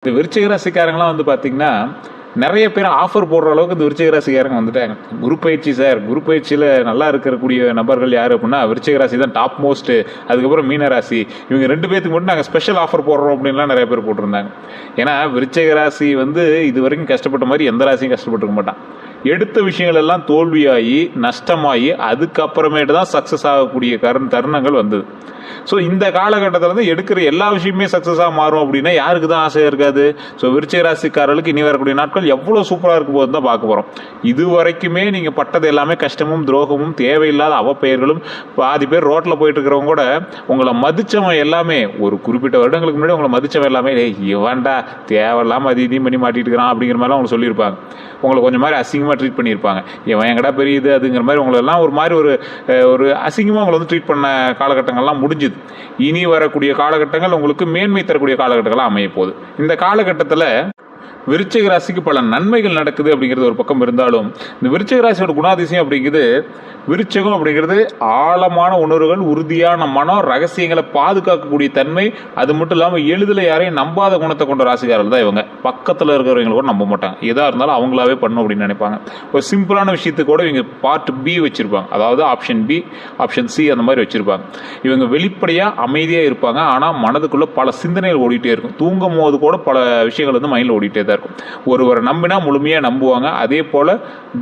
இந்த விருச்சிக ராசிக்காரங்களாம் வந்து பார்த்தீங்கன்னா நிறைய பேர் ஆஃபர் போடுற அளவுக்கு இந்த விருச்சிக ராசிக்காரங்க வந்துட்டாங்க. குரு பயிற்சி சார், குரு பயிற்சியில் நல்லா இருக்கக்கூடிய நபர்கள் யார் அப்படின்னா விருச்சிக ராசி தான் டாப் மோஸ்ட்டு. அதுக்கப்புறம் மீன ராசி, இவங்க 2 பேத்துக்கு மட்டும் நாங்கள் ஸ்பெஷல் ஆஃபர் போடுறோம் அப்படின்லாம் நிறைய பேர் போட்டிருந்தாங்க. ஏன்னா விருச்சிக ராசி வந்து இது வரைக்கும் கஷ்டப்பட்ட மாதிரி எந்த ராசியும் கஷ்டப்பட்டுருக்க மாட்டான். எடுத்த விஷயங்கள் எல்லாம் தோல்வியாகி நஷ்டமாகி அதுக்கப்புறமேட்டு தான் சக்ஸஸ் ஆகக்கூடிய தருணங்கள் வந்தது. ஸோ இந்த காலகட்டத்தில் வந்து எடுக்கிற எல்லா விஷயமே சக்ஸஸாக மாறும் அப்படின்னா யாருக்கு தான் ஆசையாக இருக்காது? ஸோ விருச்சிக ராசிக்காரர்களுக்கு இனி வரக்கூடிய நாட்கள் எவ்வளோ சூப்பராக இருக்கும் போது தான் பார்க்க போகிறோம். இது வரைக்குமே நீங்கள் பட்டது எல்லாமே கஷ்டமும் துரோகமும் தேவையில்லாத அவப்பெயர்களும். பாதி பேர் ரோட்டில் போயிட்டு இருக்கிறவங்க கூட உங்களை மதிச்சவன் எல்லாமே ஒரு குறிப்பிட்ட வருடங்களுக்கு முன்னாடி உங்களை மதிச்சவன் எல்லாமே இவன்டா தேவையில்லாமல் இதையும் பண்ணி மாட்டிட்டு இருக்கிறான் அப்படிங்கிற மாதிரிலாம் அவங்க சொல்லியிருப்பாங்க. உங்களை கொஞ்சம் மாதிரி அசிங்கமாக ட்ரீட் பண்ணியிருப்பாங்க. இவன் எங்கடா பெரியது அதுங்கிற மாதிரி உங்களெல்லாம் ஒரு மாதிரி ஒரு அசிங்கமாக உங்களை வந்து ட்ரீட் பண்ண காலகட்டங்கள்லாம் முடிஞ்சுது. இனி வரக்கூடிய காலகட்டங்கள் உங்களுக்கு மேன்மை தரக்கூடிய காலகட்டங்களாக அமைய போகுது. இந்த காலகட்டத்தில் விருச்சிக ராசிக்கு பல நன்மைகள் நடக்குது அப்படிங்கிறது ஒரு பக்கம் இருந்தாலும், இந்த விருச்சிக ராசியோட குணாதிசயம் அப்படிங்கிறது, விருச்சகம் அப்படிங்கிறது ஆழமான உணர்வுகள், உறுதியான மனம், ரகசியங்களை பாதுகாக்கக்கூடிய தன்மை, அது மட்டும் இல்லாமல் எளிதில் யாரையும் நம்பாத குணத்தை கொண்ட ராசிக்காரர்கள் தான் இவங்க. பக்கத்தில் இருக்கிறவங்க கூட நம்ப மாட்டாங்க. எதாக இருந்தாலும் அவங்களாவே பண்ணும் அப்படின்னு நினைப்பாங்க. ஒரு சிம்பிளான விஷயத்துக்கு கூட இவங்க பார்ட் பி வச்சுருப்பாங்க, அதாவது ஆப்ஷன் பி, ஆப்ஷன் சி அந்த மாதிரி வச்சுருப்பாங்க. இவங்க வெளிப்படையாக அமைதியாக இருப்பாங்க, ஆனால் மனதுக்குள்ளே பல சிந்தனைகள் ஓடிட்டே இருக்கும். தூங்கும் போது கூட பல விஷயங்கள் வந்து மைண்டில் ஓடிட்டே தான் இருக்கும். ஒருவரை நம்பினா முழுமையாக நம்புவாங்க. அதே போல்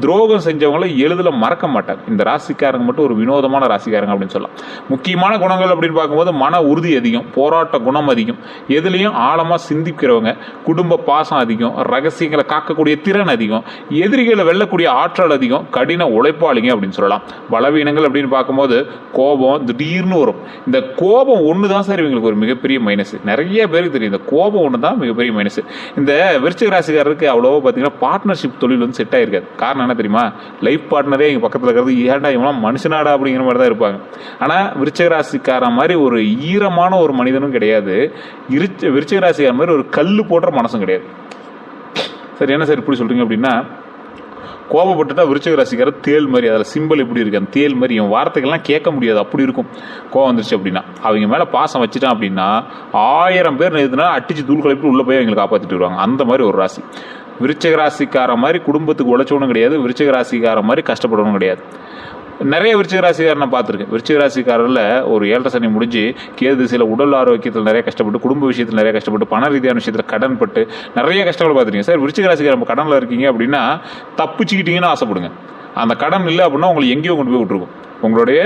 துரோகம் செஞ்சவங்களை எளிதில் மறக்க மாட்டாங்க. இந்த ராசிக்காரங்க மட்டும் ஒரு வினோதமான ராசிக்காரங்க அப்படின்னு சொல்லலாம். முக்கியமான குணங்கள் அப்படின்னு பார்க்கும்போது மன உறுதி அதிகம், போராட்ட குணம் அதிகம், எதுலேயும் ஆழமாக சிந்திக்கிறவங்க, குடும்ப பாசம் அதிகம், ரகசியங்களை காக்கக்கூடிய திறன் அதிகம், எதிரிகளை வெல்லக்கூடிய ஆற்றல் அதிகம், கடின உழைப்பாளிங்க அப்படின்னு சொல்லலாம். பலவீனங்கள் அப்படின்னு பார்க்கும்போது கோபம் திடீர்னு வரும். இந்த கோபம் ஒன்று தான் சார் இவங்களுக்கு ஒரு மிகப்பெரிய மைனஸ். நிறைய பேருக்கு தெரியும் இந்த கோபம் ஒன்று தான் மிகப்பெரிய மைனஸ். இந்த விருச்சிக ராசிக்காரருக்கு அவ்வளோவா பார்த்தீங்கன்னா பார்ட்னர்ஷிப் தொழில் வந்து செட் ஆகிருக்காது. காரணம் என்ன தெரியுமா? லைஃப் பார்ட்னரே எங்கள் பக்கத்தில் இருக்கிறது ஏன்டா இவெல்லாம் மனுஷனாடா அப்படிங்கிற மாதிரி தான் இருப்பாங்க. ஆனால் விருச்சிக ராசிக்கார மாதிரி ஒரு ஈரமான ஒரு மனிதனும் கிடையாது, விருச்சிக ராசிக்கார மாதிரி ஒரு கல் போடுற மனசும் கிடையாது. சரி, என்ன சார் இப்படி சொல்கிறீங்க அப்படின்னா, கோபப்பட்டுட்டா விருச்சிக ராசிக்கார தேல் மாதிரி, அதில் சிம்பிள் எப்படி இருக்கு, அந்த தேல் மாதிரி என் வார்த்தைகள்லாம் கேட்க முடியாது, அப்படி இருக்கும். கோவம் வந்துருச்சு அப்படின்னா, அவங்க மேலே பாசம் வச்சுட்டான் அப்படின்னா 1000 பேர் எதுனா அடிச்சு தூள் கலப்பி உள்ளே போய் அவங்களை காப்பாற்றிட்டு வருவாங்க. அந்த மாதிரி ஒரு ராசி. விருச்சிக ராசிக்கார மாதிரி குடும்பத்துக்கு உழைச்சவனும் கிடையாது, விருச்சிக ராசிக்கார மாதிரி கஷ்டப்படணும் கிடையாது. நிறைய விருச்சிக ராசிக்காரர் நான் பார்த்துருக்கேன். விருச்சிக ராசிக்காரில் ஒரு 7.5 சனி முடிஞ்சு கேது திசையில் உடல் ஆரோக்கியத்தில் நிறைய கஷ்டப்பட்டு, குடும்ப விஷயத்தில் நிறைய கஷ்டப்பட்டு, பண ரீதியான விஷயத்தில் கடன் பட்டு நிறைய கஷ்டங்கள் பார்த்துருக்கீங்க. சார் விருச்சிக ராசிக்கார நம்ம கடனில் இருக்கீங்க அப்படின்னா தப்பிச்சுக்கிட்டீங்கன்னு ஆசைப்படுங்க. அந்த கடன் இல்லை அப்படின்னா உங்களை எங்கேயோ கொண்டு போய் விட்டுருக்கும். உங்களுடைய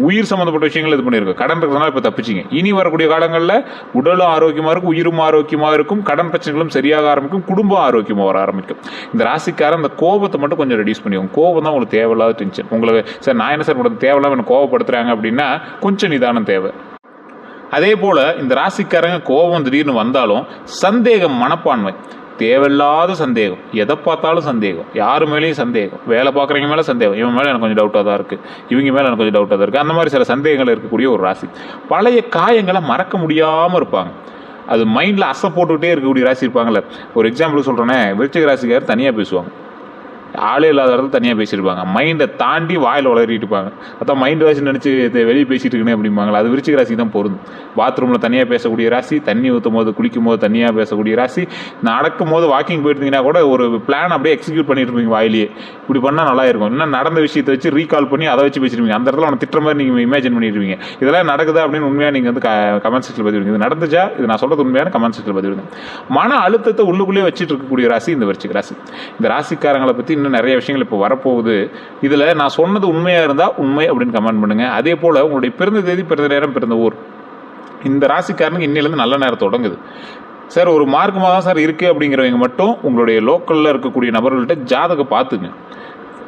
உயிர் சம்மந்தப்பட்ட விஷயங்கள் இது பண்ணியிருக்கும். கடன் இருக்கிறதுனால இப்போ தப்பிச்சிங்க. இனி வரக்கூடிய காலங்களில் உடலும் ஆரோக்கியமாக இருக்கும், உயிரும் ஆரோக்கியமாக இருக்கும், கடன் பிரச்சனைகளும் சரியாக ஆரம்பிக்கும், குடும்பம் ஆரோக்கியமாக வர ஆரம்பிக்கும். இந்த ராசிக்காரன் இந்த கோபத்தை மட்டும் கொஞ்சம் ரெடியூஸ் பண்ணிக்கோங்க. கோபம் தான் உங்களுக்கு தேவையில்லாத டென்ஷன். உங்களுக்கு சார் நான் என்ன சார் பண்ணுறது, தேவையில்லாமல் எனக்கு கோபப்படுத்துறாங்க அப்படின்னா கொஞ்சம் நிதானம் தேவை. அதே போல் இந்த ராசிக்காரங்க கோபம் திடீர்னு வந்தாலும் சந்தேகம் மனப்பான்மை, தேவையில்லாத சந்தேகம், எதை பார்த்தாலும் சந்தேகம், யாரு மேலேயும் சந்தேகம், வேலை பார்க்குறவங்க மேலே சந்தேகம், இவன் மேலே எனக்கு கொஞ்சம் டவுட்டாக தான் இருக்குது, இவங்க மேலே எனக்கு கொஞ்சம் டவுட்டாக தான் இருக்குது, அந்த மாதிரி சில சந்தேகங்கள் இருக்கக்கூடிய ஒரு ராசி. பழைய காயங்களை மறக்க முடியாமல் இருப்பாங்க. அது மைண்டில் அசை போட்டுக்கிட்டே இருக்கக்கூடிய ராசி இருப்பாங்கள்ல. ஒரு எக்ஸாம்பிள் சொல்கிறேன்னே, விருச்சிக ராசிக்காரர் தனியாக பேசுவாங்க, ஆளே இல்லாத இடத்துல தனியாக பேசியிருப்பாங்க, மைண்டை தாண்டி வாயில் வளரிட்டு இருப்பாங்க. அதான் மைண்ட் வாய்ஸ் நினச்சி வெளியே பேசிட்டு இருக்கேன் அப்படிம்பாங்களா, அது விருச்சிக ராசி தான் பொருந்தும். பாத்ரூமில் தனியாக பேசக்கூடிய ராசி, தண்ணி ஊற்றும் போது குளிக்கும் போது தனியாக பேசக்கூடிய ராசி, நடக்கும் போது வாக்கிங் போயிருந்தீங்கன்னா கூட ஒரு பிளான் அப்படியே எக்ஸிக்யூட் பண்ணிட்டு இருப்பீங்க வாயிலேயே, இப்படி பண்ணால் நல்லா இருக்கும். இன்னும் நடந்த விஷயத்தை வச்சு ரீகால் பண்ணி அதை வச்சு பேசிருப்பீங்க. அந்த இடத்துல அவனை திட்டுற மாதிரி நீங்கள் இமேஜின் பண்ணிடுவீங்க. இதெல்லாம் நடக்குதா அப்படின்னு உண்மையாக நீங்கள் வந்து கமெண்ட் செக்ஷனில் பதிவிடுங்க. இது நடந்துச்சா, இது நான் சொல்கிறது உண்மையான கமெண்ட் செக்ஷனில் பதிவிடுங்க. மன அழுத்தத்தை உள்ளுக்குள்ளேயே வச்சுட்டு இருக்கக்கூடிய ராசி இந்த விருச்சிக ராசி. இந்த ராசிக்காரங்களை பற்றி இன்னும் நிறைய விஷயங்கள் இப்போ வரப்போகுது. இதில் நான் சொன்னது உண்மையாக இருந்தால் உண்மை அப்படின்னு கமெண்ட் பண்ணுங்கள். அதே போல் உங்களுடைய பிறந்த தேதி, பிறந்த நேரம், பிறந்த ஊர், இந்த ராசிக்காரனுக்கு இன்னிலேருந்து நல்ல நேரம் தொடங்குது. சார் ஒரு மார்க்கமாக தான் சார் இருக்குது அப்படிங்கிறவங்க மட்டும் உங்களுடைய லோக்கலில் இருக்கக்கூடிய நபர்கள்ட்ட ஜாதகம் பார்த்துங்க.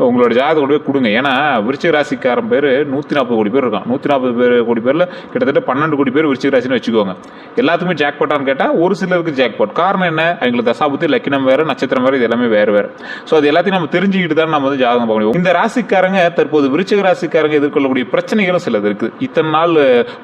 உங்களோட ஜாதகம் கொண்டு போய் கொடுங்க. ஏன்னா விருச்சிக ராசிக்காரன் பேர் 140 கோடி பேர் இருக்கான். 140 கோடி பேரில் கிட்டத்தட்ட 12 கோடி பேர் விருச்சிக ராசின்னு வச்சுக்கோங்க. எல்லாத்துக்குமே ஜாக்பாட்டான்னு கேட்டால் ஒரு சிலருக்கு ஜாக்பாட். காரணம் என்ன? அவங்களுக்கு தசாபுத்தி, லக்கினம் வேறு, நட்சத்திரம் வேறு, இது எல்லாமே வேறு வேறு. ஸோ அது எல்லாத்தையும் நம்ம தெரிஞ்சுக்கிட்டு தான் நம்ம வந்து ஜாதகம் பார்க்க முடியும். இந்த ராசிக்காரங்க தற்போது விருச்சிக ராசிக்காரங்க எதிர்கொள்ளக்கூடிய பிரச்சனைகளும் சிலது இருக்குது. இத்தனை நாள்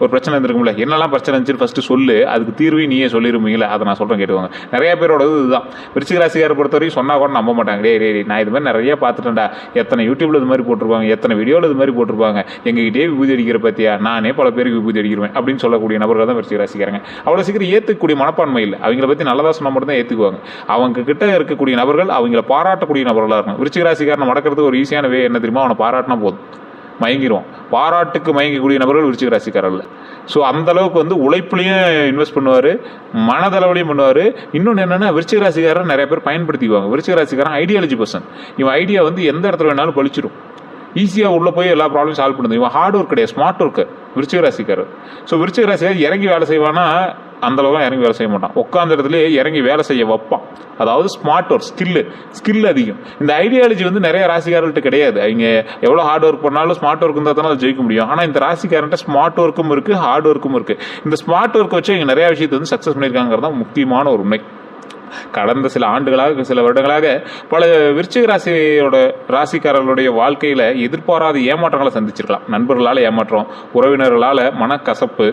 ஒரு பிரச்சனை இருந்திருக்கும்ல, என்னெல்லாம் பிரச்சனை இருந்துச்சு ஃபஸ்ட்டு சொல்லு, அதுக்கு தீர்வு நீயே சொல்லிருப்பீங்களா, அதை நான் சொல்கிறேன் கேட்டுவாங்க. நிறைய பேரோட இதுதான். விருச்சிக ராசிக்காரை பொறுத்தவரைக்கும் சொன்னால் கூட நம்ப மாட்டாங்க. டே நான் இது மாதிரி நிறைய பார்த்துட்டேன்டா, எத்தனை யூடியூப்ல இது மாதிரி போட்டிருப்பாங்க, எத்தனை வீடியோவில் இது மாதிரி போட்டிருப்பாங்க, எங்ககிட்டயே விபூதி அடிக்கிற பற்றியா, நானே பல பேருக்கு விபூதி அடிக்கிறேன் அப்படின்னு சொல்லக்கூடிய நபர்கள் தான் விருச்சிக ராசிக்காரங்க. அவ்வளோ சீக்கிரம் ஏற்றுக்கக்கூடிய மனப்பான்மை இல்லை. அவங்கள பற்றி நல்லதாக சொன்னால் மட்டும் தான் ஏற்றுக்குவாங்க. அவங்க கிட்ட இருக்கக்கூடிய நபர்கள் அவங்கள பாராட்டக்கூடிய நபர்களாக இருக்கும். விருச்சிக ராசிக்காரனை மடக்கிறதுக்கு ஒரு ஈஸியான வே என்ன தெரியுமா? அவனை பாராட்டினா போதும், மயங்கிடுவோம். பாராட்டுக்கு மயங்கக்கூடிய நபர்கள் விருச்சிக ராசிக்காரர்கள். ஸோ அந்த அளவுக்கு வந்து உழைப்புலையும் இன்வெஸ்ட் பண்ணுவார், மனதளவுலையும் பண்ணுவார். இன்னொன்று என்னென்னா, விருச்சிக ராசிக்காரர் நிறைய பேர் பயன்படுத்திக்குவாங்க. விருச்சிக ராசிக்காரன் ஐடியாலஜி பர்சன். இவன் ஐடியா வந்து எந்த இடத்துல வேணாலும் பழிச்சிடும், ஈஸியாக உள்ளே போய் எல்லா ப்ராப்ளம் சால்வ் பண்ணுது. இவன் ஹார்ட் ஒர்க் கிடையாது, ஸ்மார்ட் ஒர்க்கு விருச்சிக ராசிக்காரர். ஸோ விருச்சிக ராசிக்காரர் இறங்கி வேலை செய்வானா? அந்த அளவுக்கு இறங்கி வேலை செய்ய மாட்டான், உட்காந்த இடத்துல இறங்கி வேலை செய்ய வைப்பான். அதாவது ஸ்மார்ட் ஒர்க், ஸ்கில் அதிகம். இந்த ஐடியாலஜி வந்து நிறைய ராசிக்காரர்கிட்ட கிடையாது. அவங்க எவ்வளோ ஹார்ட் ஒர்க் பண்ணாலும் ஸ்மார்ட் ஒர்க் இருந்தால் தானே அதை ஜெயிக்க முடியும். ஆனால் இந்த ராசிக்காரன்ட்ட ஸ்மார்ட் ஒர்க்கும் இருக்குது, ஹார்ட் ஒர்க்கும் இருக்குது. இந்த ஸ்மார்ட் ஒர்க்கை வச்சு இங்கே நிறைய விஷயத்தை வந்து சக்ஸஸ் பண்ணியிருக்காங்கிறது தான் முக்கியமான ஒரு உண்மை. கடந்த சில ஆண்டுகளாக, சில வருடங்களாக பல விருச்சிக ராசிக்காரர்களுடைய வாழ்க்கையில் எதிர்பாராத ஏமாற்றங்களை சந்திச்சிருக்கலாம். நண்பர்களால் ஏமாற்றம், உறவினர்களால் மனக்கசப்பு,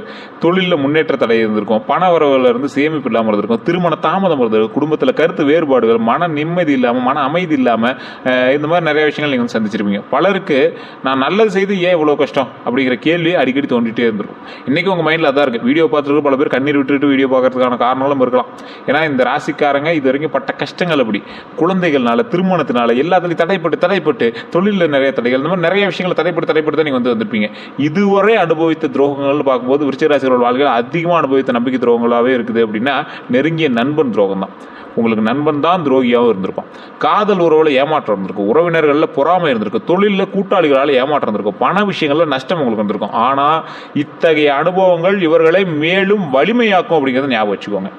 தொழிலில் முன்னேற்ற தடை இருந்திருக்கும், பண வரவுல இருந்து சேமிப்பு இல்லாமல் இருந்திருக்கும், திருமண தாமதம் இருந்திருக்கும், குடும்பத்தில் கருத்து வேறுபாடுகள், மன நிம்மதி இல்லாமல், மன அமைதி இல்லாமல், இந்த மாதிரி நிறைய விஷயங்கள் நீங்கள் வந்து சந்திச்சிருப்பீங்க. பலருக்கு நான் நல்லது செய்து ஏன் இவ்வளோ கஷ்டம் அப்படிங்கிற கேள்வி அடிக்கடி தோண்டிகிட்டே இருந்திருக்கும். இன்றைக்கி உங்கள் மைண்டில் அதான் இருக்குது. வீடியோ பார்த்துட்டு பல பேர் கண்ணீர் விட்டுட்டு வீடியோ பார்க்கறதுக்கான காரணங்களும் இருக்கலாம். ஏன்னா இந்த ராசிக்காரங்க இது வரைக்கும் பட்ட கஷ்டங்கள், அப்படி குழந்தைகள்னால, திருமணத்தினால, எல்லாத்துலையும் தடைப்பட்டு தொழிலில் நிறைய தடைகள், இந்த மாதிரி நிறைய விஷயங்களை தடைப்பட்டு தான் நீங்கள் வந்து வந்திருப்பீங்க. இதுவரை அனுபவித்த துரோகங்கள் பார்க்கும்போது விருச்சிக ராசிகளோட வாழ்க்கையில் அதிகமாக அனுபவித்த நம்பிக்கை துரோகங்களாகவே இருக்குது. அப்படின்னா நெருங்கிய நண்பன் துரோகம் தான். உங்களுக்கு நண்பன் தான் துரோகியாகவும் இருந்திருப்பான். காதல் உறவுல ஏமாற்றம் இருந்திருக்கும், உறவினர்களில் பொறாமை இருந்திருக்கும், தொழிலில் கூட்டாளிகளால் ஏமாற்றம் இருந்திருக்கும், பண விஷயங்களில் நஷ்டம் உங்களுக்கு இருந்திருக்கும். ஆனால் இத்தகைய அனுபவங்கள் இவர்களை மேலும் வலிமையாக்கும் அப்படிங்கிறத ஞாபகம் வச்சுக்கோங்க.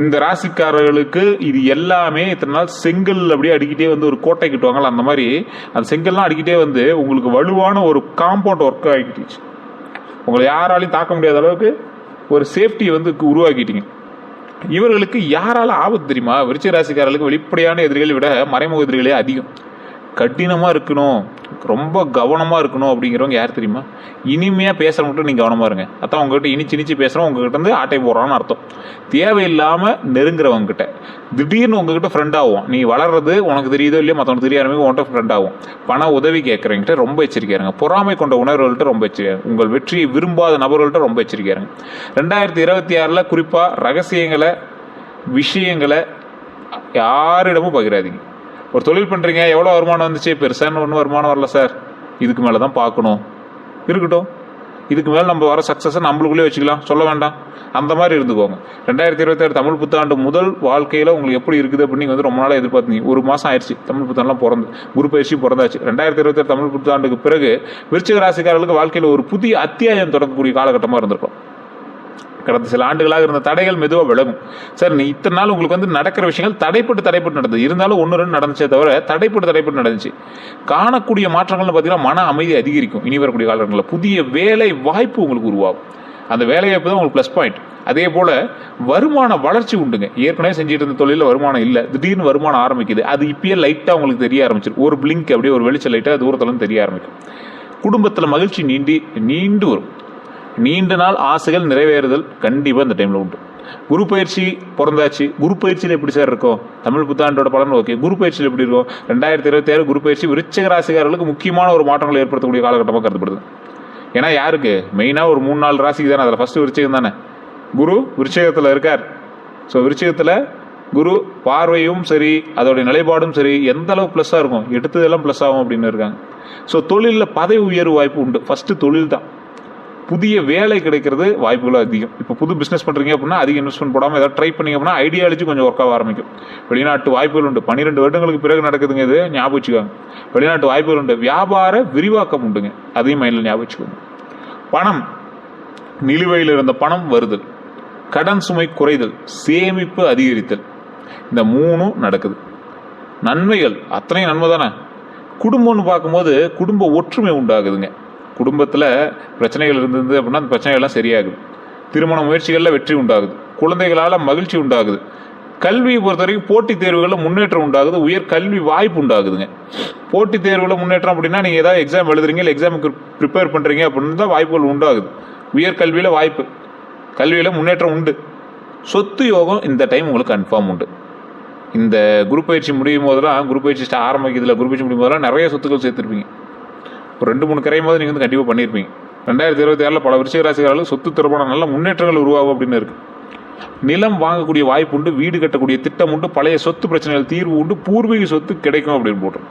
இந்த ராசிக்காரர்களுக்கு இது எல்லாமே இத்தனை நாள் செங்கல் அப்படியே அடிக்கிட்டே வந்து ஒரு கோட்டை கிட்டுவாங்கல்ல, அந்த மாதிரி அந்த செங்கல்லாம் அடிக்கிட்டே வந்து உங்களுக்கு வலுவான ஒரு காம்பவுண்ட் ஒர்க் ஆகிட்டுச்சு. உங்களை யாராலையும் தாக்க முடியாத அளவுக்கு ஒரு சேஃப்டியை வந்து உருவாக்கிட்டீங்க. இவர்களுக்கு யாரால ஆபத்து தெரியுமா? விருச்சிக ராசிக்காரர்களுக்கு வெளிப்படையான எதிரிகளை விட மறைமுக எதிரிகளே அதிகம். கடினமாக இருக்கணும், ரொம்ப கவனமாக இருக்கணும் அப்படிங்கிறவங்க யார் தெரியுமா? இனிமையாக பேசுகிற மட்டும் நீங்கள் கவனமாக இருங்க. அதான் உங்ககிட்ட இனிச்சு பேசுகிறோம், உங்ககிட்ட இருந்து ஆட்டை போடுறான்னு அர்த்தம். தேவையில்லாமல் நெருங்குறவங்ககிட்ட திடீர்னு உங்ககிட்ட ஃப்ரெண்ட் ஆகும். நீ வளர்றது உனக்கு தெரியுதோ இல்லையோ, மற்றவனுக்கு தெரியாமல் உன்கிட்ட ஃப்ரெண்ட் ஆகும். பண உதவி கேட்குறவங்ககிட்ட ரொம்ப எச்சரிக்கையாருங்க. பொறாமை கொண்ட உணர்வுகள்கிட்ட ரொம்ப எச்சரிக்கையாருங்க. உங்கள் வெற்றியை விரும்பாத நபர்கள்ட்ட ரொம்ப எச்சரிக்கையாருங்க. 2026 குறிப்பாக ரகசியங்களை, விஷயங்களை யாரிடமும் பகிராதீங்க. ஒரு தொழில் பண்ணுறீங்க, எவ்வளோ வருமானம் வந்துச்சு? பெருசான ஒன்றும் வருமானம் வரல சார், இதுக்கு மேலே தான் பார்க்கணும், இருக்கட்டும், இதுக்கு மேலே நம்ம வர சக்ஸஸை நம்மளுக்குள்ளே வச்சுக்கலாம், சொல்ல வேண்டாம், அந்த மாதிரி இருந்துக்கோங்க. 2026 தமிழ் புத்தாண்டு முதல் வாழ்க்கையில் உங்களுக்கு எப்படி இருக்குது அப்படின்னு நீங்கள் வந்து ரொம்ப நாளாக எதிர்பார்த்தீங்க. ஒரு மாதம் ஆயிடுச்சு தமிழ் புத்தாண்டுலாம் பிறந்து, குரு பயிற்சி பிறந்தாச்சு. 2026 தமிழ் புத்தாண்டுக்கு பிறகு விருச்சிக ராசிக்காரர்களுக்கு வாழ்க்கையில் ஒரு புதிய அத்தியாயம் தொடங்கக்கூடிய காலகட்டமாக இருந்திருக்கும். கடந்த சில ஆண்டுகளாக இருந்த தடைகள் மெதுவாக விலகும். சார், நீ இத்தனை நாள் உங்களுக்கு வந்து நடக்கிற விஷயங்கள் தடைப்பட்டு நடந்தது, இருந்தாலும் 1-2 நடந்துச்சே தவிர தடைப்பட்டு நடந்துச்சு. காணக்கூடிய மாற்றங்கள்னு பார்த்தீங்கன்னா மன அமைதி அதிகரிக்கும். இனி வரக்கூடிய காலகட்டங்களில் புதிய வேலை வாய்ப்பு உங்களுக்கு உருவாகும். அந்த வேலை வாய்ப்பு தான் உங்களுக்கு ப்ளஸ் பாயிண்ட். அதே போல் வருமான வளர்ச்சி உண்டுங்க. ஏற்கனவே செஞ்சுட்டு இருந்த தொழிலில் வருமானம் இல்லை, திடீர்னு வருமானம் ஆரம்பிக்குது. அது இப்பயே லைட்டாக உங்களுக்கு தெரிய ஆரம்பிச்சிடும். ஒரு பிளிங்க் அப்படியே ஒரு வெளிச்சம் லைட்டாக தூரத்துலேருந்து தெரிய ஆரம்பிக்கும். குடும்பத்தில் மகிழ்ச்சி நீண்டு வரும். நீண்ட நாள் ஆசைகள் நிறைவேறுதல் கண்டிப்பாக இந்த டைமில் உண்டு. குரு பயிற்சி பிறந்தாச்சு. குரு பயிற்சியில் எப்படி சார் இருக்கும்? தமிழ் புத்தாண்டோட பலன் ஓகே, குரு பயிற்சியில் எப்படி இருக்கும்? 2026 குரு பயிற்சி விருச்சிக ராசிக்காரர்களுக்கு முக்கியமான ஒரு மாற்றங்களை ஏற்படுத்தக்கூடிய காலகட்டமாக கருதப்படுது. ஏன்னா யாருக்கு மெயினாக ஒரு 3-4 ராசிக்கு தானே. அதில் ஃபஸ்ட்டு விருச்சிகம் தானே. குரு விருச்சிகத்தில் இருக்கார். ஸோ விருச்சிகத்தில் குரு பார்வையும் சரி, அதோடைய நிலைப்பாடும் சரி, எந்த அளவு ப்ளஸ்ஸாக இருக்கும், எடுத்ததெல்லாம் ப்ளஸ் ஆகும் அப்படின்னு இருக்காங்க. ஸோ தொழிலில் பதவி உயர்வு வாய்ப்பு உண்டு. ஃபஸ்ட்டு தொழில் தான். புதிய வேலை கிடைக்கிறது வாய்ப்புகளும் அதிகம். இப்போ புது பிஸ்னஸ் பண்ணுறீங்க அப்படின்னா அதிக இன்வெஸ்ட்மெண்ட் போடாமல் ஏதாவது ட்ரை பண்ணிங்க அப்படின்னா ஐடியாலஜி கொஞ்சம் ஒர்க் ஆக ஆரம்பிக்கும். வெளிநாட்டு வாய்ப்புகள் உண்டு. 12 வருடங்களுக்கு பிறகு நடக்குதுங்க. இது ஞாபகம் வச்சுக்கோங்க. வெளிநாட்டு வாய்ப்புகள் உண்டு. வியாபார விரிவாக்கம் உண்டுங்க, அதையும் மைண்டில் ஞாபகம் வச்சுக்கோங்க. பணம், நிலுவையில் இருந்த பணம் வருதல், கடன் சுமை குறைதல், சேமிப்பு அதிகரித்தல், இந்த 3 நடக்குது. நன்மைகள் அத்தனையும் நன்மை தானே. குடும்பம்னு பார்க்கும்போது குடும்ப ஒற்றுமை உண்டாகுதுங்க. குடும்பத்தில் பிரச்சனைகள் இருந்தது அப்படின்னா அந்த பிரச்சனைகள்லாம் சரியாகுது. திருமண முயற்சிகளில் வெற்றி உண்டாகுது. குழந்தைகளால் மகிழ்ச்சி உண்டாகுது. கல்வியை பொறுத்த வரைக்கும் போட்டித் தேர்வுகளில் முன்னேற்றம் உண்டாகுது. உயர் கல்வி வாய்ப்பு உண்டாகுதுங்க. போட்டித் தேர்வுகளில் முன்னேற்றம் அப்படின்னா நீங்கள் ஏதாவது எக்ஸாம் எழுதுறீங்க, இல்லை எக்ஸாமுக்கு ப்ரிப்பேர் பண்ணுறீங்க அப்படின்னு தான் வாய்ப்புகள் உண்டாகுது. உயர் கல்வியில் வாய்ப்பு, கல்வியில் முன்னேற்றம் உண்டு. சொத்து யோகம் இந்த டைம் உங்களுக்கு கன்ஃபார்ம் உண்டு. இந்த குரு பயிற்சி முடியும் போதெல்லாம், குரு பயிற்சி ஆரம்பிக்கிறதுல குரு பயிற்சி முடியும் போதெல்லாம் நிறைய சொத்துக்கள் சேர்த்துருப்பீங்க. ஒரு 2-3 கரையும் போது நீங்கள் வந்து கண்டிப்பாக பண்ணியிருப்பீங்க. 2026 பல விருச்சிக ராசிக்காரர்களுக்கு சொத்து தொடர்பான நல்ல முன்னேற்றங்கள் உருவாகும் அப்படின்னு இருக்குது. நிலம் வாங்கக்கூடிய வாய்ப்பு உண்டு, வீடு கட்டக்கூடிய திட்டம் உண்டு, பழைய சொத்து பிரச்சனைகள் தீர்வு உண்டு, பூர்வீக சொத்து கிடைக்கும் அப்படின்னு போட்டுரும்.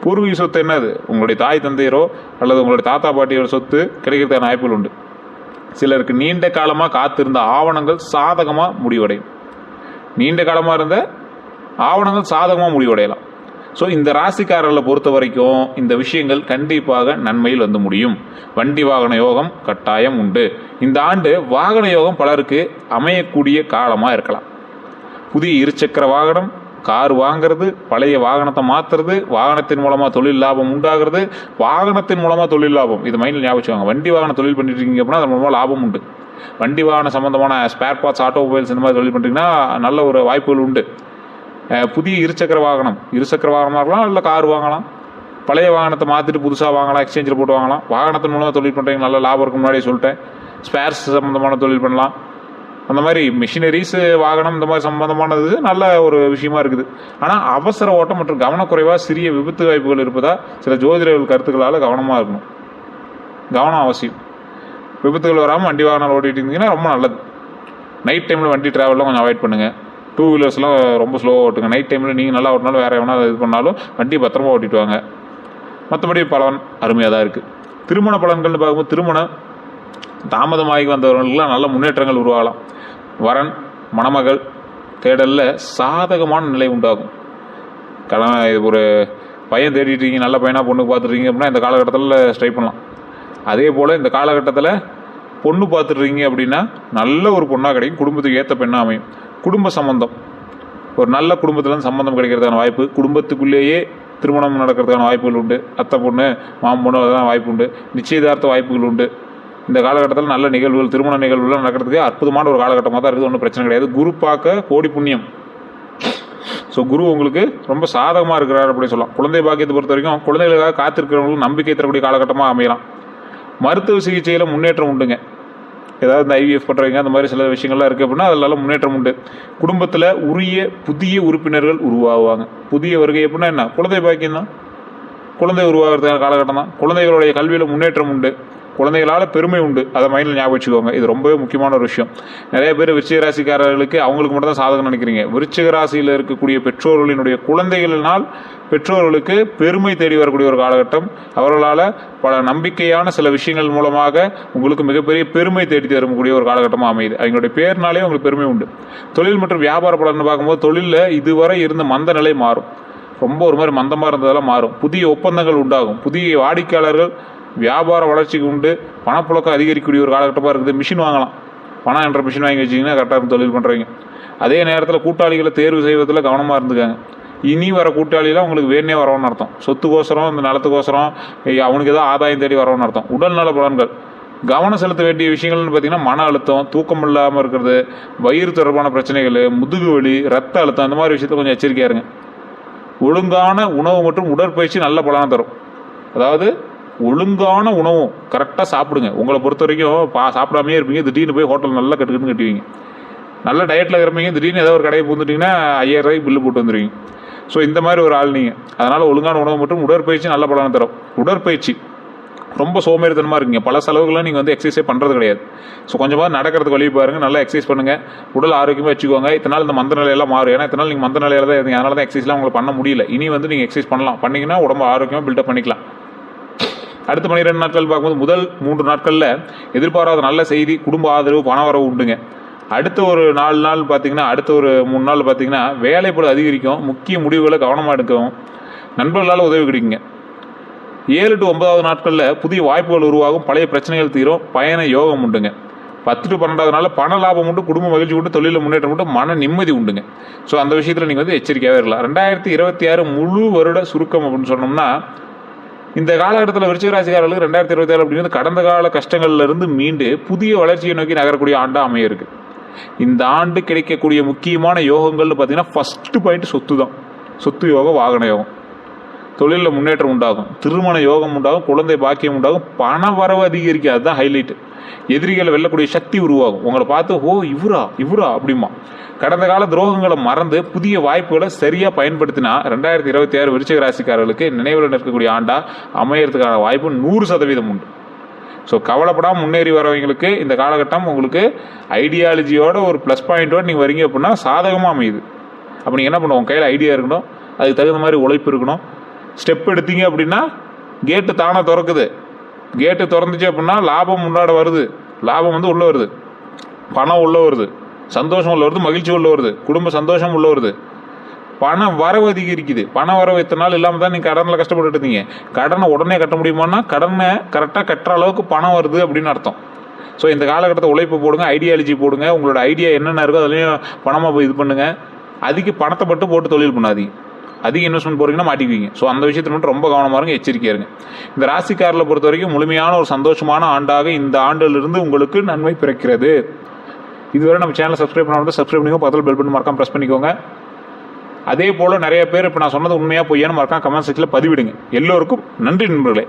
பூர்வீக சொத்து என்னது? உங்களுடைய தாய் தந்தையரோ அல்லது உங்களுடைய தாத்தா பாட்டியோட சொத்து கிடைக்கிறதுக்கான வாய்ப்புகள் உண்டு. சிலருக்கு நீண்ட காலமாக காத்திருந்த ஆவணங்கள் சாதகமாக முடிவடையும். நீண்ட காலமாக இருந்த ஆவணங்கள் சாதகமாக முடிவடையலாம். ஸோ இந்த ராசிக்காரர்களை பொறுத்த வரைக்கும் இந்த விஷயங்கள் கண்டிப்பாக நன்மையில் வந்து முடியும். வண்டி வாகன யோகம் கட்டாயம் உண்டு. இந்த ஆண்டு வாகன யோகம் பலருக்கு அமையக்கூடிய காலமாக இருக்கலாம். புதிய இருசக்கர வாகனம், கார் வாங்கிறது, பழைய வாகனத்தை மாற்றுறது, வாகனத்தின் மூலமாக தொழில் லாபம் உண்டாகிறது, வாகனத்தின் மூலமாக தொழில் லாபம். இது மைண்டில் ஞாபகம் வச்சுக்கோங்க. வண்டி வாகன தொழில் பண்ணிட்டு இருக்கீங்க அப்படின்னா அது மூலமாக லாபம் உண்டு. வண்டி வாகன சம்மந்தமான ஸ்பேர் பார்ட்ஸ், ஆட்டோமொபைல்ஸ் இந்த மாதிரி தொழில் பண்ணுறீங்கன்னா நல்ல ஒரு வாய்ப்புகள் உண்டு. புதிய இருசக்கர வாகனமாக இருக்கலாம், இல்லை கார் வாங்கலாம். பழைய வாகனத்தை மாற்றிட்டு புதுசாக வாங்கலாம், எக்ஸ்சேஞ்சில் போட்டு வாங்கலாம். வாகனத்தின் மூலமாக தொழில் பண்ணுறீங்க, நல்ல லாபம் இருக்கும். முன்னாடியே சொல்லிட்டேன். ஸ்பேர்ஸ் சம்மந்தமான தொழில் பண்ணலாம். அந்த மாதிரி மிஷினரிஸ், வாகனம் இந்த மாதிரி சம்மந்தமானது நல்ல ஒரு விஷயமா இருக்குது. ஆனால் அவசர ஓட்டம் மற்றும் கவனக்குறைவாக சிறிய விபத்து வாய்ப்புகள் இருப்பதா சில ஜோதிடர்கள் கருத்துக்களால் கவனமாக இருக்கணும். கவனம் அவசியம். விபத்துகள் வராமல் வண்டி வாகனம் ஓட்டிகிட்டு இருந்தீங்கன்னா ரொம்ப நல்லது. நைட் டைமில் வண்டி ட்ராவல்லாம் கொஞ்சம் அவாய்ட் பண்ணுங்கள். 2 வீலர்ஸ்லாம் ரொம்ப ஸ்லோவாக ஓட்டுங்க. நைட் டைமில் நீங்கள் நல்லா ஓட்டினாலும் வேறு எவனா இது பண்ணாலும் வண்டி பத்திரமா ஓட்டிட்டு வாங்க. மற்றபடி பலன் அருமையாக தான் இருக்குது. திருமண பலன்கள்னு பார்க்கும்போது திருமணம் தாமதமாகி வந்தவர்களுக்கெல்லாம் நல்ல முன்னேற்றங்கள் உருவாகலாம். வரன் மணமகள் தேடலில் சாதகமான நிலை உண்டாகும். ஒரு பையன் தேடிட்டீங்க, நல்ல பையனாக பொண்ணு பார்த்துட்றீங்க அப்படின்னா இந்த காலகட்டத்தில் ட்ரை பண்ணலாம். அதே போல் இந்த காலகட்டத்தில் பொண்ணு பார்த்துட்றீங்க அப்படின்னா நல்ல ஒரு பொண்ணாக கிடைக்கும், குடும்பத்துக்கு ஏற்ற பெண்ணாக அமையும். குடும்ப சம்பந்தம், ஒரு நல்ல குடும்பத்துலேருந்து சம்பந்தம் கிடைக்கிறதுக்கான வாய்ப்பு, குடும்பத்துக்குள்ளேயே திருமணம் நடக்கிறதுக்கான வாய்ப்புகள் உண்டு. அத்தை பொண்ணு மாமன் பொண்ணு அதெல்லாம் வாய்ப்பு உண்டு. நிச்சயதார்த்த வாய்ப்புகள் உண்டு. இந்த காலகட்டத்தில் நல்ல நிகழ்வுகள், திருமண நிகழ்வுகள் நடக்கிறதுக்கு அற்புதமான ஒரு காலகட்டமாக தான் இருக்குது. ஒன்றும் பிரச்சனை கிடையாது. குரு பார்க்க கோடி புண்ணியம். ஸோ குரு உங்களுக்கு ரொம்ப சாதகமாக இருக்கிறார் அப்படி சொல்லலாம். குழந்தை பாக்கியத்தை பொறுத்த வரைக்கும் குழந்தைகளுக்காக காத்திருக்கிறவங்களுக்கு நம்பிக்கை தரக்கூடிய காலகட்டமாக அமையலாம். மருத்துவ சிகிச்சையில் முன்னேற்றம் உண்டுங்க. ஏதாவது இந்த IVF பண்ணுறவங்க அந்த மாதிரி சில விஷயங்கள்லாம் இருக்குது அப்படின்னா அதனால முன்னேற்றம் உண்டு. குடும்பத்தில் உரிய புதிய உறுப்பினர்கள் உருவாகுவாங்க. புதிய வருகை அப்படின்னா என்ன? குழந்தை பாக்கியம் தான். குழந்தை உருவாகிறதுக்கான காலகட்டம் தான். குழந்தைகளுடைய கல்வியில் முன்னேற்றம் உண்டு. குழந்தைகளால் பெருமை உண்டு. அதை மைண்டில் ஞாபகம் வச்சுக்கோங்க. இது ரொம்பவே முக்கியமான ஒரு விஷயம். நிறைய பேர் விருச்சிக ராசிக்காரர்களுக்கு அவங்களுக்கு மட்டும் தான் சாதகம் நினைக்கிறீங்க. விருச்சிக ராசியில் இருக்கக்கூடிய பெற்றோர்களினுடைய குழந்தைகளினால் பெற்றோர்களுக்கு பெருமை தேடி வரக்கூடிய ஒரு காலகட்டம். அவர்களால் பல நம்பிக்கையான சில விஷயங்கள் மூலமாக உங்களுக்கு மிகப்பெரிய பெருமை தேடி தரக்கூடிய ஒரு காலகட்டமாக அமையுது. அவங்களுடைய பேர்னாலே உங்களுக்கு பெருமை உண்டு. தொழில் மற்றும் வியாபார பலன்னு பார்க்கும்போது தொழிலில் இதுவரை இருந்த மந்த நிலை மாறும். ரொம்ப ஒரு மாதிரி மந்தமாக இருந்ததெல்லாம் மாறும். புதிய ஒப்பந்தங்கள் உண்டாகும். புதிய வாடிக்கையாளர்கள், வியாபார வளர்ச்சிக்கு உண்டு. பணப்புழக்கம் அதிகரிக்கக்கூடிய ஒரு காலகட்டமாக இருக்குது. மிஷின் வாங்கலாம். பணம் என்ற மிஷின் வாங்கி வச்சிங்கன்னா கரெக்டாக இருக்கும் தொழில் பண்ணுறீங்க. அதே நேரத்தில் கூட்டாளிகளை தேர்வு செய்வதில் கவனமாக இருந்துக்காங்க. இனி வர கூட்டாளிலாம் உங்களுக்கு வேணே வரணும்னு அர்த்தம். சொத்துக்கோசரம், இந்த நிலத்துக்கோசரம் அவனுக்கு ஏதோ ஆதாயம் தேடி வரணும்னு அர்த்தம். உடல்நல பலன்கள், கவனம் செலுத்த வேண்டிய விஷயங்கள்னு பார்த்தீங்கன்னா மன அழுத்தம், தூக்கம் இல்லாமல் இருக்கிறது, வயிறு தொடர்பான பிரச்சனைகள், முதுகு வலி, ரத்த அழுத்தம், அந்த மாதிரி விஷயத்தில் கொஞ்சம் எச்சரிக்கையாக இருங்க. ஒழுங்கான உணவு மற்றும் உடற்பயிற்சி நல்ல பலனை தரும். அதாவது ஒழுங்கான உணவும் கரெக்டாக சாப்பிடுங்க. உங்களை பொறுத்த வரைக்கும் சாப்பிடாமே இருப்பீங்க, திடீர்னு போய் ஹோட்டல் நல்லா கட்டுவீங்க. நல்ல டயட்டில் இருக்கிறப்பீங்க, திடீர்னு ஏதோ ஒரு கடையை பூந்துட்டிங்கன்னா 5000 ரூபாய்க்கு பில்லு போட்டு வந்துடுவீங்க. ஸோ இந்த மாதிரி ஒரு ஆள் நீங்கள். அதனால் ஒழுங்கான உணவு மற்றும் உடற்பயிற்சி நல்ல பலனை தரும். உடற்பயிற்சி ரொம்ப சோம்பேறித்தனமாக இருக்குங்க. பல செலவுகள்லாம் நீங்கள் வந்து எக்ஸசைஸே பண்ணுறது கிடையாது. ஸோ கொஞ்சமாக நடக்கிறதுக்கு வழி பாருங்கள், நல்லா எக்ஸசைஸ் பண்ணுங்கள், உடல் ஆரோக்கியமாக வச்சுக்கோங்க. இத்தனால் இந்த மந்த நிலையெல்லாம் மாறும். ஏன்னா இத்தனால் நீங்கள் மந்த நிலையில் தான் இருந்தீங்க, அதனால தான் எக்ஸசைஸ்லாம் உங்களுக்கு பண்ண முடியல. இனி வந்து நீங்கள் எக்ஸசைஸ் பண்ணலாம், பண்ணிங்கன்னா உடம்பு ஆரோக்கியமாக பில்டப் பண்ணிக்கலாம். அடுத்த 12 நாட்கள் பார்க்கும்போது முதல் 3 நாட்களில் எதிர்பாராத நல்ல செய்தி, குடும்ப ஆதரவு, பண வரவு உண்டுங்க. அடுத்த ஒரு 4 நாள் பார்த்தீங்கன்னா, அடுத்த ஒரு 3 நாள் பார்த்தீங்கன்னா வேலைப்பளு அதிகரிக்கும். முக்கிய முடிவுகளை கவனமாக எடுக்கவும் நண்பர்களால் உதவி கிடைக்குங்க. 7 to 9வது நாட்களில் புதிய வாய்ப்புகள் உருவாகும். பழைய பிரச்சனைகள் தீரும். பயண யோகம் உண்டுங்க. 10 to 12வது நாளில் பண லாபம் உண்டு, குடும்ப மகிழ்ச்சி உண்டு, தொழிலில் முன்னேற்றம் உண்டு, மன நிம்மதி உண்டுங்க. ஸோ அந்த விஷயத்தில் நீங்கள் வந்து எச்சரிக்கையாகவே இருக்கலாம். 2026 முழு வருட சுருக்கம் அப்படின்னு சொன்னோம்னா, இந்த காலகட்டத்தில் விருச்சிக ராசிக்காரர்களுக்கு 2027 அப்படிங்கிறது கடந்த கால கஷ்டங்கள்லேருந்து மீண்டு புதிய வளர்ச்சியை நோக்கி நகரக்கூடிய ஆண்டாக அமைய இருக்கு. இந்த ஆண்டு கிடைக்கக்கூடிய முக்கியமான யோகங்கள்னு பார்த்தீங்கன்னா ஃபர்ஸ்ட் பாயிண்ட் சொத்து தான். சொத்து யோகம், வாகன யோகம். தொழிலில் முன்னேற்றம் உண்டாகும், திருமண யோகம் உண்டாகும், குழந்தை பாக்கியம் உண்டாகும், பண வரவு அதிகரிக்கும். அதுதான் ஹைலைட்டு. எதிரிகளை வெல்லக்கூடிய சக்தி உருவாகும். உங்களை பார்த்து ஓ இவரா அப்படிமா. கடந்த கால துரோகங்களை மறந்து புதிய வாய்ப்புகளை சரியாக பயன்படுத்தினா 2026 விருச்சிக ராசிக்காரர்களுக்கு நினைவில் நிற்கக்கூடிய ஆண்டா அமையறதுக்கான வாய்ப்பு 100% உண்டு. ஸோ கவலைப்படாமல் முன்னேறி வரவங்களுக்கு இந்த காலகட்டம் உங்களுக்கு ஐடியாலஜியோட ஒரு ப்ளஸ் பாயிண்டோடு நீங்கள் வரீங்க அப்படின்னா சாதகமாக அமையுது. அப்போ நீங்கள் என்ன பண்ணுவோம், கையில் ஐடியா இருக்கணும், அதுக்கு தகுந்த மாதிரி உழைப்பு இருக்கணும். ஸ்டெப் எடுத்தீங்க அப்படின்னா கேட்டு தானே திறக்குது. கேட்டு திறந்துச்சு அப்படின்னா லாபம் முன்னாடி வருது, லாபம் வந்து உள்ளே வருது, பணம் உள்ளே வருது, சந்தோஷம் உள்ள வருது, மகிழ்ச்சி உள்ள வருது, குடும்ப சந்தோஷம் உள்ள வருது, பண வரவு அதிகரிக்குது. பண வரவு இத்தனை நாள் இல்லாமல் தான் நீங்கள் கடனில் கஷ்டப்பட்டு இருந்தீங்க. கடனை உடனே கட்ட முடியுமான்னா கடனை கரெக்டாக கட்டுற அளவுக்கு பணம் வருது அப்படின்னு அர்த்தம். ஸோ இந்த காலகட்டத்தை உழைப்பு போடுங்க, ஐடியாலஜி போடுங்க, உங்களோட ஐடியா என்னென்ன இருக்கோ அதுலேயும் பணமாக போய் இது பண்ணுங்கள். அதுக்கு பணத்தை மட்டும் போட்டு தொழில் பண்ணாதீங்க. அதிக இன்வெஸ்ட்மெண்ட் போகிறீங்கன்னா மாட்டிக்குவீங்க. ஸோ அந்த விஷயத்தில் மட்டும் ரொம்ப கவனமாக இருங்க, எச்சரிக்கையாக இருங்க. இந்த ராசிக்காரில் பொறுத்த வரைக்கும் முழுமையான ஒரு சந்தோஷமான ஆண்டாக இந்த ஆண்டிலிருந்து உங்களுக்கு நன்மை பிறக்கிறது. இதுவரை நம்ம சேனலை சப்ஸ்கிரைப் பண்ணாமல் சப்ஸ்கிரைப் பண்ணிக்கோங்க, பக்கத்தில் பெல் பட்டன் மறக்காம ப்ரெஸ் பண்ணிக்கோங்க. அதே போல் நிறைய பேர் இப்போ நான் சொன்னது உண்மையாக பொய்யானு மறக்காம கமெண்ட் செக்ஷனில் பதிவிடுங்க. எல்லோருக்கும் நன்றி நண்பர்களே.